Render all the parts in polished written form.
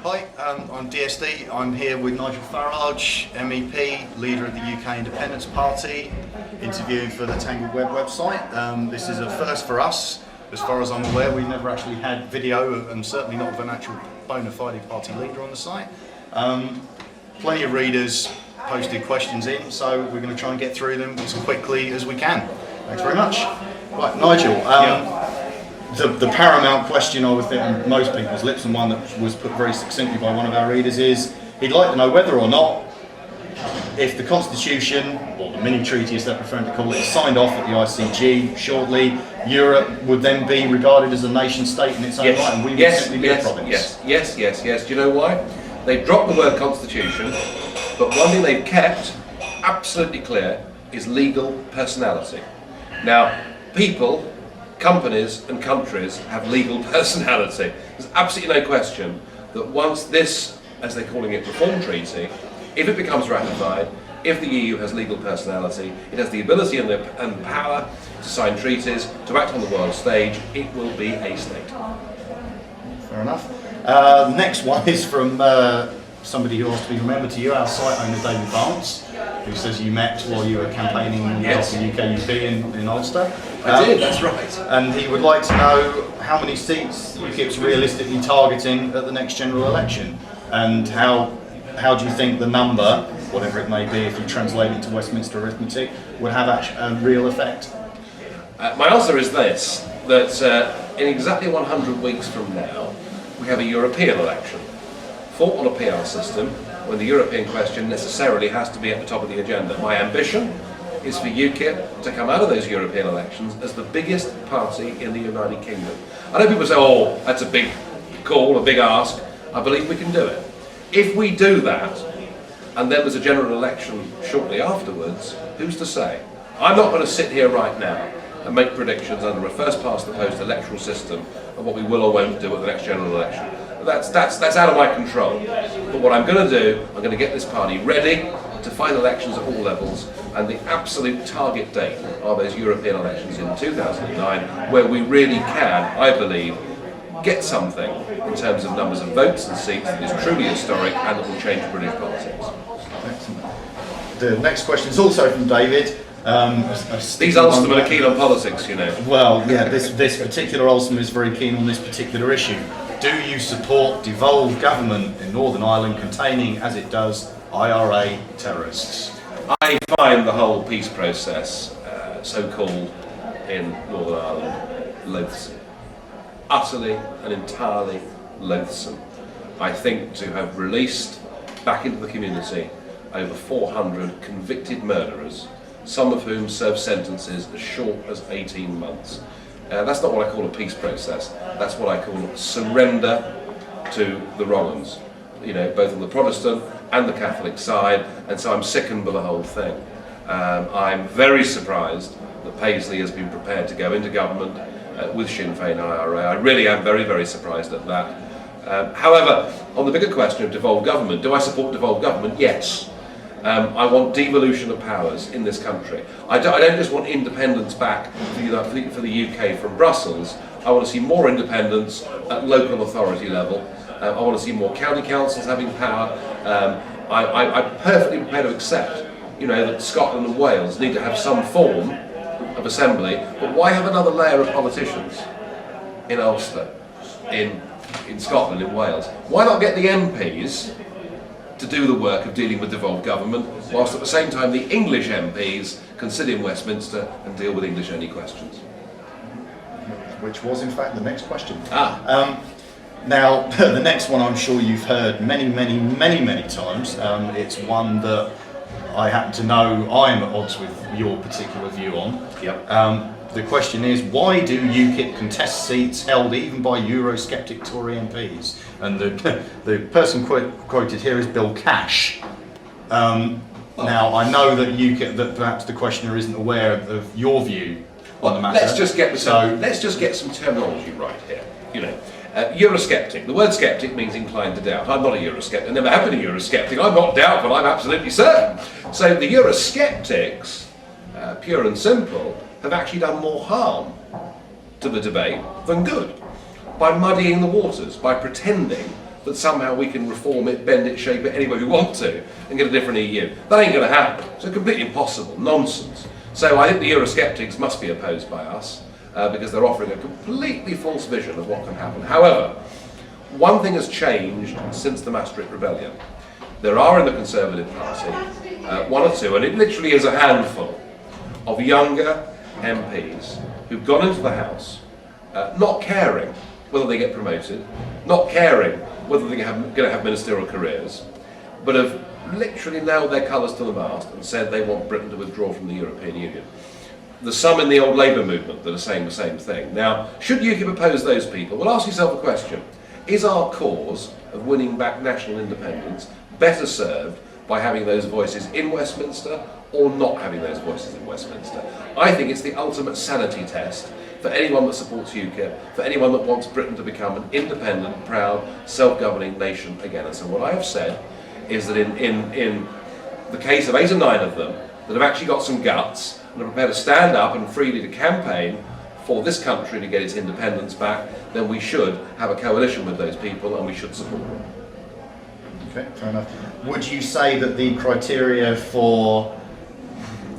Hi, I'm DSD. I'm here with Nigel Farage, MEP, leader of the UK Independence Party, interviewing for the Tangled Web website. This is a first for us. As far as I'm aware, we've never actually had video, and certainly not of an actual bona fide party leader on the site. Plenty of readers posted questions in, so we're going to try and get through them as quickly as we can. Thanks very much. Right, Nigel. The paramount question I would think on most people's lips, and one that was put very succinctly by one of our readers, is he'd like to know whether or not, if the Constitution, or the mini-treaty as they're preferring to call it, is signed off at the ICG shortly, Europe would then be regarded as a nation-state in its own right, and we would simply be a province. Yes. Do you know why? They've dropped the word Constitution, but one thing they've kept absolutely clear is legal personality. Now, people, companies and countries have legal personality. There's absolutely no question that once this, as they're calling it, reform treaty, if it becomes ratified, if the EU has legal personality, it has the ability and the power to sign treaties, to act on the world stage, it will be a state. Fair enough. Next one is from somebody who wants to be remembered to you, our site owner David Barnes, who says you met while you were campaigning for UKUP in Ulster. I did, that's right. And he would like to know how many seats UKIP's realistically targeting at the next general election, and how do you think the number, whatever it may be, if you translate it to Westminster arithmetic, would have a real effect? My answer is this, that in exactly 100 weeks from now, we have a European election, fought on a PR system, when the European question necessarily has to be at the top of the agenda. My ambition is for UKIP to come out of those European elections as the biggest party in the United Kingdom. I know people say, oh, that's a big call, a big ask. I believe we can do it. If we do that, and then there's a general election shortly afterwards, who's to say? I'm not going to sit here right now and make predictions under a first-past-the-post electoral system of what we will or won't do at the next general election. That's out of my control. But what I'm going to do, I'm going to get this party ready to fight elections at all levels, and the absolute target date are those European elections in 2009, where we really can, I believe, get something in terms of numbers of votes and seats that is truly historic and that will change British politics. Excellent. The next question is also from David. These Ulstermen are keen on politics, you know. Well, yeah, this particular Ulsterman is very keen on this particular issue. Do you support devolved government in Northern Ireland containing, as it does, IRA terrorists? I find the whole peace process, so-called, in Northern Ireland, loathsome. Utterly and entirely loathsome. I think to have released back into the community over 400 convicted murderers, some of whom serve sentences as short as 18 months. That's not what I call a peace process. That's what I call surrender to the wrong ones, you know, both on the Protestant and the Catholic side, and so I'm sickened by the whole thing. I'm very surprised that Paisley has been prepared to go into government with Sinn Féin IRA. I really am very, very surprised at that. However, on the bigger question of devolved government, do I support devolved government? Yes. I want devolution of powers in this country. I don't just want independence back for the UK from Brussels. I want to see more independence at local authority level. I want to see more county councils having power. I'm perfectly prepared to accept, you know, that Scotland and Wales need to have some form of assembly, but why have another layer of politicians in Ulster, in Scotland, in Wales? Why not get the MPs to do the work of dealing with devolved government, whilst at the same time the English MPs can sit in Westminster and deal with English-only questions? Which was, in fact, the next question. Now, the next one I'm sure you've heard many times. It's one that I happen to know I'm at odds with your particular view on. Yep. The question is, why do UKIP contest seats held even by Eurosceptic Tory MPs? And the person quoted here is Bill Cash. Now, I know that perhaps the questioner isn't aware of your view on the matter. Let's just get some terminology right here. You know, Eurosceptic. The word sceptic means inclined to doubt. I'm not a Eurosceptic. I've never have been a Eurosceptic. I'm not doubtful. I'm absolutely certain. So the Eurosceptics, pure and simple, have actually done more harm to the debate than good by muddying the waters, by pretending that somehow we can reform it, bend it, shape it any way we want to, and get a different EU. That ain't going to happen. It's completely impossible, nonsense. So I think the Eurosceptics must be opposed by us because they're offering a completely false vision of what can happen. However, one thing has changed since the Maastricht Rebellion. There are in the Conservative Party one or two, and it literally is a handful, of younger MPs who've gone into the House not caring whether they get promoted, not caring whether they're going to have ministerial careers, but have literally nailed their colours to the mast and said they want Britain to withdraw from the European Union. There's some in the old Labour movement that are saying the same thing. Now, should UKIP oppose those people? Well, ask yourself a question. Is our cause of winning back national independence better served by having those voices in Westminster or not having those voices in Westminster? I think it's the ultimate sanity test for anyone that supports UKIP, for anyone that wants Britain to become an independent, proud, self-governing nation again. And so what I have said is that in the case of 8 or 9 of them that have actually got some guts and are prepared to stand up and freely to campaign for this country to get its independence back, then we should have a coalition with those people and we should support them. Okay, fair enough. Would you say that the criteria for,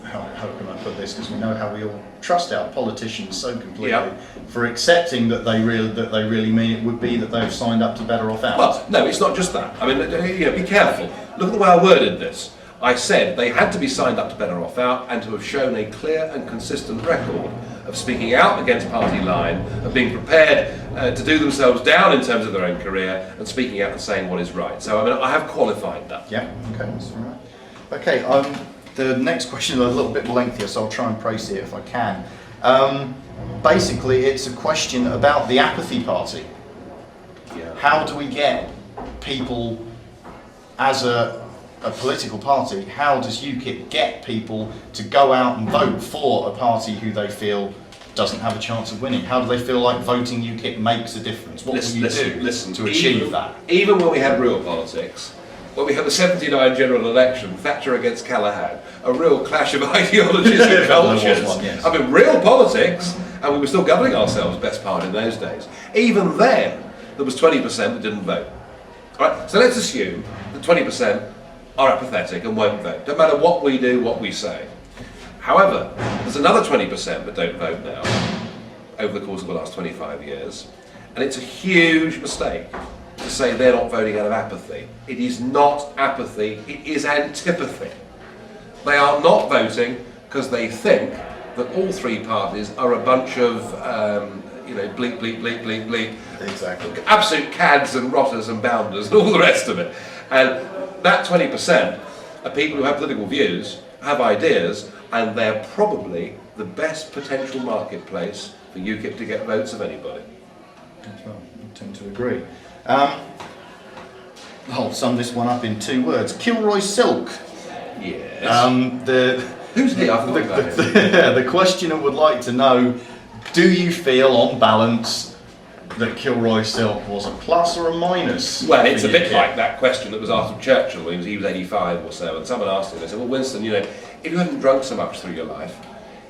how can I put this, because we know how we all trust our politicians so completely, Yeah. for accepting that they really mean it would be that they've signed up to Better Off Out? Well, no, it's not just that. I mean, be careful. Look at the way I worded this. I said they had to be signed up to Better Off Out and to have shown a clear and consistent record of speaking out against party line, of being prepared to do themselves down in terms of their own career, and speaking out and saying what is right. So, I mean, I have qualified that. Yeah, okay, that's all right. Okay, the next question is a little bit lengthier, so I'll try and praise it if I can. Basically, it's a question about the apathy party. Yeah. How do we get people, as a political party, how does UKIP get people to go out and vote for a party who they feel doesn't have a chance of winning? How do they feel like voting UKIP makes a difference? What will you do to achieve that? Even when we had real politics, when we had the 79 general election, Thatcher against Callaghan, a real clash of ideologies and cultures. One, yes. I mean, real politics, and we were still governing ourselves best part in those days. Even then, there was 20% that didn't vote. All right, so let's assume that 20% are apathetic and won't vote, no matter what we do, what we say. However, there's another 20% that don't vote now over the course of the last 25 years, and it's a huge mistake to say they're not voting out of apathy. It is not apathy, it is antipathy. They are not voting because they think that all 3 parties are a bunch of, bleep, bleep, bleep, bleep, bleep. Exactly. Absolute cads and rotters and bounders and all the rest of it. And that 20% are people who have political views, have ideas, and they're probably the best potential marketplace for UKIP to get votes of anybody. Well, I tend to agree. I'll sum this one up in 2 words. Kilroy Silk. Yes. Who's he? I forgot about him. The questioner would like to know, do you feel on balance that Kilroy Silk was a plus or a minus? Well, it's a bit UKIP? like that question that was asked of Churchill when he was 85 or so, and someone asked him, they said, well, Winston, if you hadn't drunk so much through your life,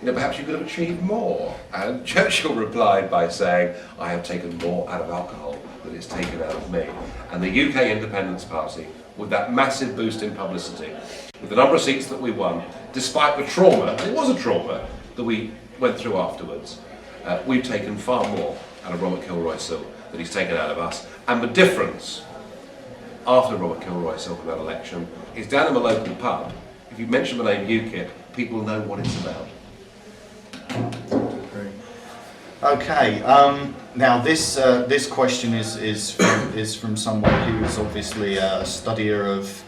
perhaps you could have achieved more. And Churchill replied by saying, I have taken more out of alcohol than it's taken out of me. And the UK Independence Party, with that massive boost in publicity, with the number of seats that we won, despite the trauma, and it was a trauma, that we went through afterwards, we've taken far more out of Robert Kilroy Silk than he's taken out of us. And the difference after Robert Kilroy Silk in that election is down in the local pub, if you mention the name UKIP, people know what it's about. Okay. Now this question is from someone who is obviously a studier of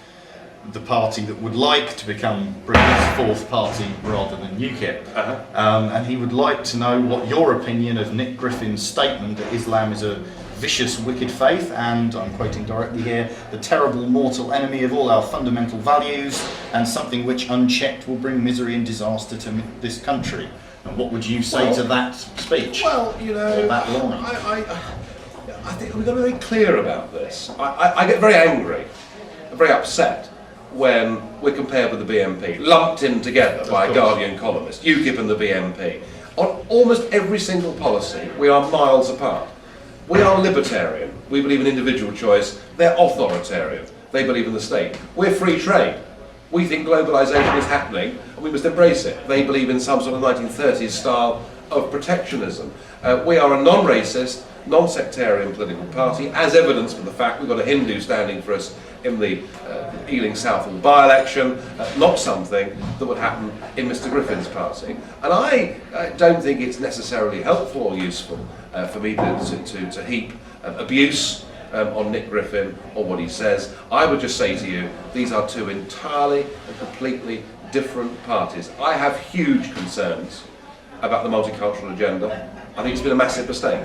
the party that would like to become Britain's 4th party rather than UKIP, and he would like to know what your opinion of Nick Griffin's statement that Islam is a vicious, wicked faith, and I'm quoting directly here, the terrible mortal enemy of all our fundamental values, and something which unchecked will bring misery and disaster to this country. And what would you say to that speech? Well, or that line? I think we've got to be very clear about this. I get very angry, very upset when we're compared with the BNP, lumped in together by a Guardian columnist, UKIP and the BNP. On almost every single policy, we are miles apart. We are libertarian. We believe in individual choice. They're authoritarian. They believe in the state. We're free trade. We think globalisation is happening and we must embrace it. They believe in some sort of 1930s style of protectionism. We are a non-racist, non-sectarian political party, as evidenced by the fact we've got a Hindu standing for us in the Ealing Southall by-election, not something that would happen in Mr Griffin's party. And I don't think it's necessarily helpful or useful for me to heap abuse on Nick Griffin or what he says. I would just say to you, these are two entirely and completely different parties. I have huge concerns about the multicultural agenda. I think it's been a massive mistake.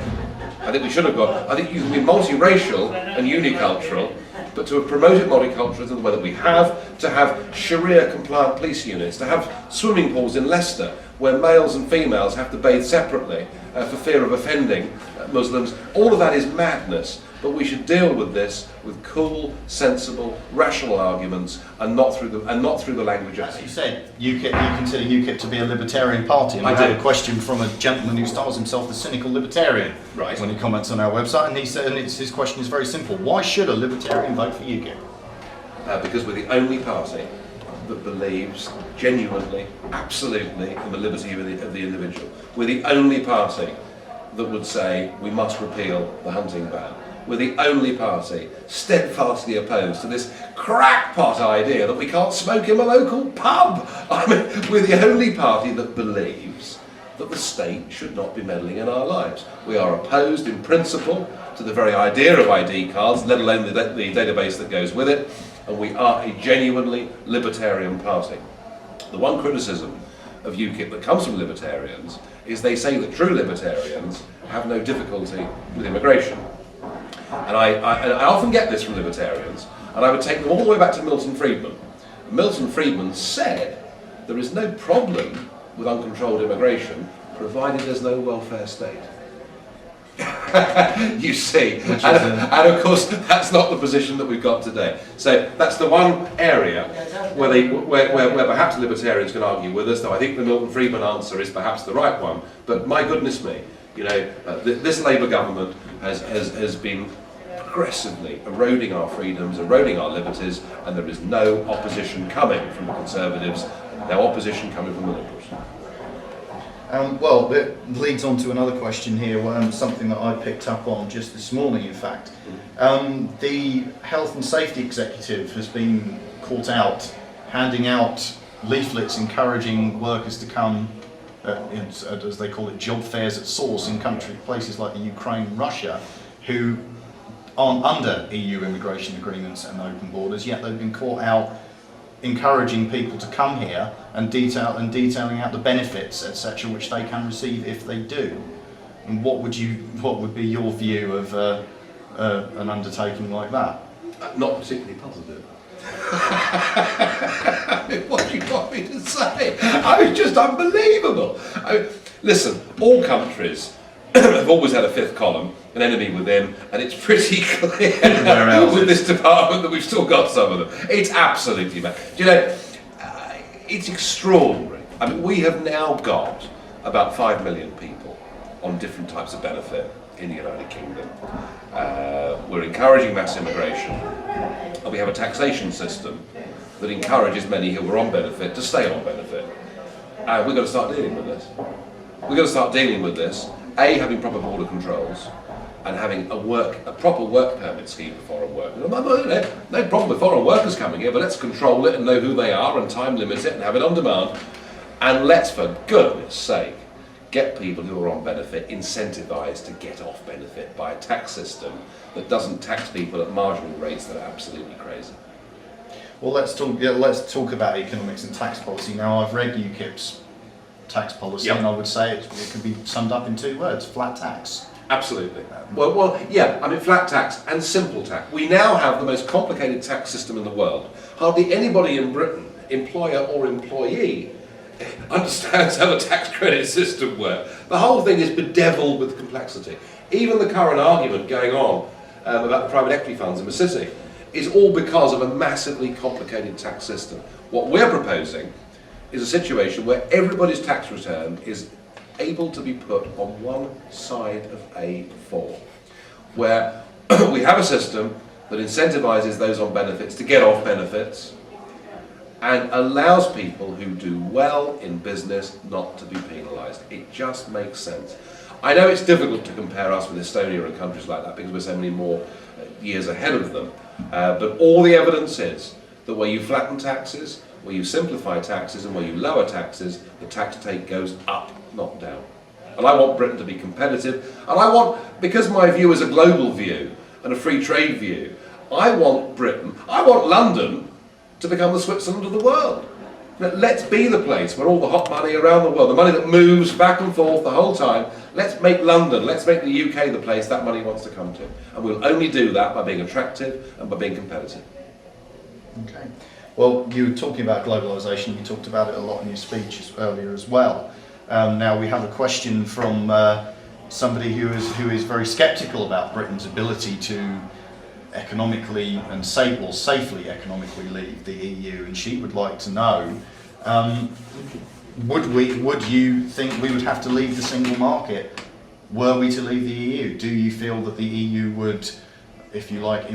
I think we should have got, I think you can be multiracial and unicultural, but to have promoted multiculturalism the way that we have, to have Sharia compliant police units, to have swimming pools in Leicester where males and females have to bathe separately for fear of offending Muslims, all of that is madness. But we should deal with this with cool, sensible, rational arguments, and not through the language of. As you said, UKIP, you consider UKIP to be a libertarian party, and I had a question from a gentleman who styles himself the cynical libertarian. Right. When he comments on our website, and he said, and his question is very simple: why should a libertarian vote for UKIP? Because we're the only party that believes genuinely, absolutely, in the liberty of the individual. We're the only party that would say we must repeal the hunting ban. We're the only party steadfastly opposed to this crackpot idea that we can't smoke in a local pub. I mean, we're the only party that believes that the state should not be meddling in our lives. We are opposed in principle to the very idea of ID cards, let alone the database that goes with it, and we are a genuinely libertarian party. The one criticism of UKIP that comes from libertarians is they say that true libertarians have no difficulty with immigration. And I often get this from libertarians, and I would take them all the way back to Milton Friedman. Milton Friedman said there is no problem with uncontrolled immigration provided there's no welfare state. You see, and of course that's not the position that we've got today. So that's the one area where perhaps libertarians can argue with us, though I think the Milton Friedman answer is perhaps the right one. But my goodness me, you know, this Labour government has been progressively eroding our freedoms, eroding our liberties, and there is no opposition coming from the Conservatives, no opposition coming from the Liberals. Well, it leads on to another question here, something that I picked up on just this morning, in fact. The Health and Safety Executive has been caught out handing out leaflets encouraging workers to come, as they call it, job fairs at source in places like the Ukraine and Russia, who aren't under EU immigration agreements and open borders, yet they've been caught out encouraging people to come here and detailing out the benefits, etc., which they can receive if they do. And what would be your view of an undertaking like that? Not particularly positive. What do you want me to say? It's just unbelievable. Listen, all countries have always had a fifth column, an enemy within, and it's pretty clear with this department that we've still got some of them. It's absolutely mad. Do you know, it's extraordinary. I mean, we have now got about 5 million people on different types of benefit in the United Kingdom. We're encouraging mass immigration, and we have a taxation system that encourages many who are on benefit to stay on benefit. And we've got to start dealing with this. We've got to start dealing with this. A, having proper border controls, and having a proper work permit scheme for foreign workers. No problem with foreign workers coming here, but let's control it and know who they are and time limit it and have it on demand. And let's, for goodness sake, get people who are on benefit incentivised to get off benefit by a tax system that doesn't tax people at marginal rates that are absolutely crazy. Well, let's talk about economics and tax policy now. I've read UKIP's tax policy, and I would say it can be summed up in 2 words: flat tax. Absolutely. Well, yeah, I mean, flat tax and simple tax. We now have the most complicated tax system in the world. Hardly anybody in Britain, employer or employee, understands how the tax credit system works. The whole thing is bedeviled with complexity. Even the current argument going on about the private equity funds in the city is all because of a massively complicated tax system. What we're proposing is a situation where everybody's tax return is able to be put on one side of A4, where we have a system that incentivises those on benefits to get off benefits and allows people who do well in business not to be penalised. It just makes sense. I know it's difficult to compare us with Estonia and countries like that because we're so many more years ahead of them, but all the evidence is that where you flatten taxes, where you simplify taxes and where you lower taxes, the tax take goes up, not down. And I want Britain to be competitive, and I want, because my view is a global view and a free trade view, I want London to become the Switzerland of the world. Let's be the place where all the hot money around the world, the money that moves back and forth the whole time, let's make London, let's make the UK the place that money wants to come to. And we'll only do that by being attractive and by being competitive. Okay. Well, you were talking about globalisation, you talked about it a lot in your speech earlier as well. Now we have a question from somebody who is very sceptical about Britain's ability to economically and safely economically leave the EU, and she would like to know, would you think we would have to leave the single market were we to leave the EU? Do you feel that the EU would, if you like,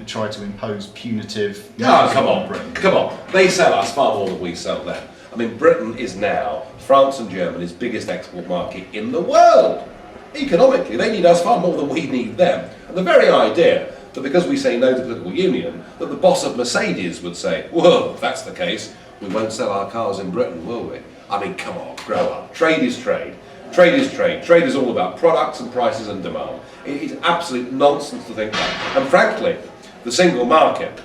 try to impose punitive measures on Britain? Come on. They sell us far more than we sell them. I mean, Britain is now France and Germany's biggest export market in the world. Economically, they need us far more than we need them. And the very idea that because we say no to political union, that the boss of Mercedes would say, well, if that's the case, we won't sell our cars in Britain, will we? I mean, come on, grow up. Trade is trade. Trade is trade. Trade is all about products and prices and demand. It is absolute nonsense to think that. And frankly, the single market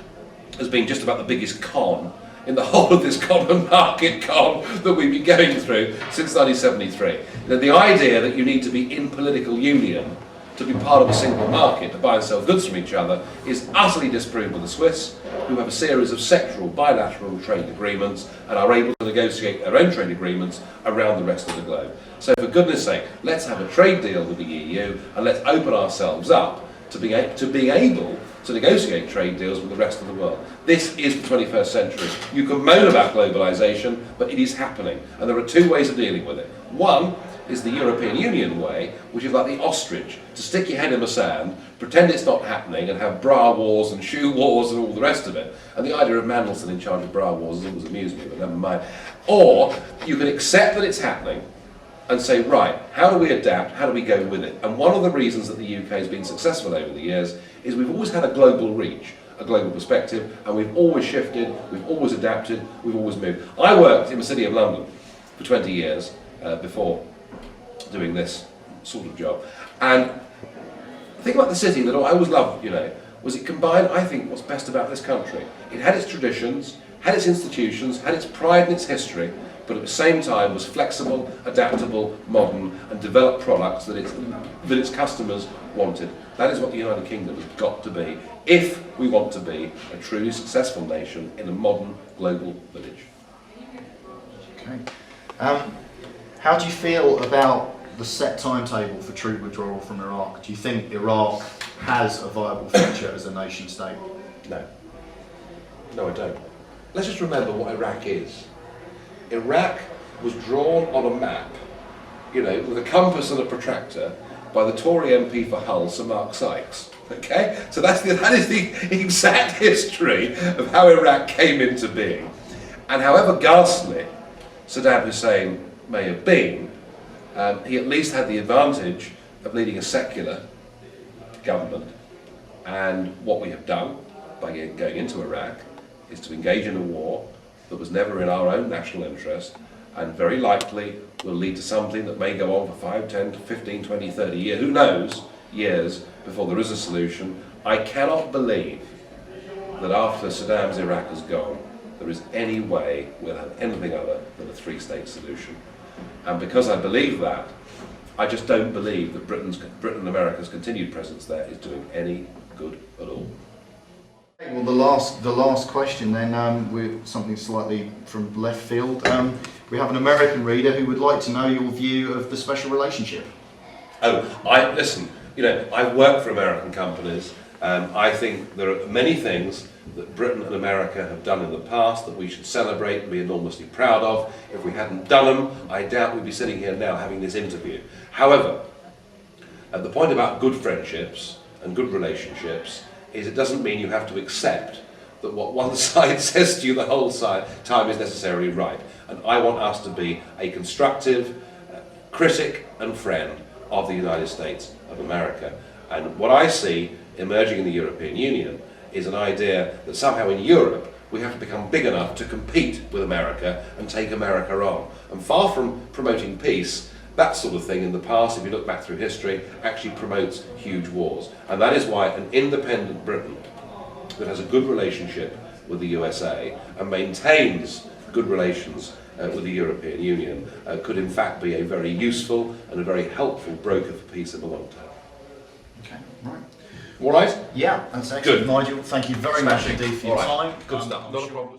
has been just about the biggest con in the whole of this common market con that we've been going through since 1973. The idea that you need to be in political union to be part of a single market, to buy and sell goods from each other, is utterly disproved by the Swiss, who have a series of sectoral bilateral trade agreements and are able to negotiate their own trade agreements around the rest of the globe. So for goodness sake, let's have a trade deal with the EU and let's open ourselves up to being able to negotiate trade deals with the rest of the world. This is the 21st century. You can moan about globalisation, but it is happening. And there are two ways of dealing with it. One is the European Union way, which is like the ostrich, to stick your head in the sand, pretend it's not happening, and have bra wars and shoe wars and all the rest of it. And the idea of Mandelson in charge of bra wars has always amused me, but never mind. Or you can accept that it's happening and say, right, how do we adapt, how do we go with it? And one of the reasons that the UK has been successful over the years is we've always had a global reach, a global perspective, and we've always shifted, we've always adapted, we've always moved. I worked in the City of London for 20 years before doing this sort of job. And the thing about the city that I always loved, was it combined, I think, what's best about this country. It had its traditions, had its institutions, had its pride and its history, but at the same time was flexible, adaptable, modern, and developed products that its customers wanted. That is what the United Kingdom has got to be, if we want to be a truly successful nation in a modern global village. Okay. How do you feel about the set timetable for troop withdrawal from Iraq? Do you think Iraq has a viable future as a nation state? No. No, I don't. Let's just remember what Iraq is. Iraq was drawn on a map, with a compass and a protractor by the Tory MP for Hull, Sir Mark Sykes. Okay? So that is the exact history of how Iraq came into being. And however ghastly Saddam Hussein may have been, he at least had the advantage of leading a secular government. And what we have done by going into Iraq is to engage in a war that was never in our own national interest, and very likely will lead to something that may go on for 5, 10, 15, 20, 30 years, who knows, years before there is a solution. I cannot believe that after Saddam's Iraq has gone, there is any way we'll have anything other than a three-state solution. And because I believe that, I just don't believe that Britain and America's continued presence there is doing any good at all. Well, the last question then, with something slightly from left field. We have an American reader who would like to know your view of the special relationship. Listen, I've worked for American companies. I think there are many things that Britain and America have done in the past that we should celebrate and be enormously proud of. If we hadn't done them, I doubt we'd be sitting here now having this interview. However, at the point about good friendships and good relationships is it doesn't mean you have to accept that what one side says to you the whole time is necessarily right. And I want us to be a constructive critic and friend of the United States of America. And what I see emerging in the European Union is an idea that somehow in Europe we have to become big enough to compete with America and take America on. And far from promoting peace, that sort of thing in the past, if you look back through history, actually promotes huge wars. And that is why an independent Britain that has a good relationship with the USA and maintains good relations with the European Union could in fact be a very useful and a very helpful broker for peace in the long term. Okay, right. All right? Yeah, that's excellent. Good. Nigel, thank you very much Smashing. indeed for your All right. time. Good I'm stuff. Not a sure- problem.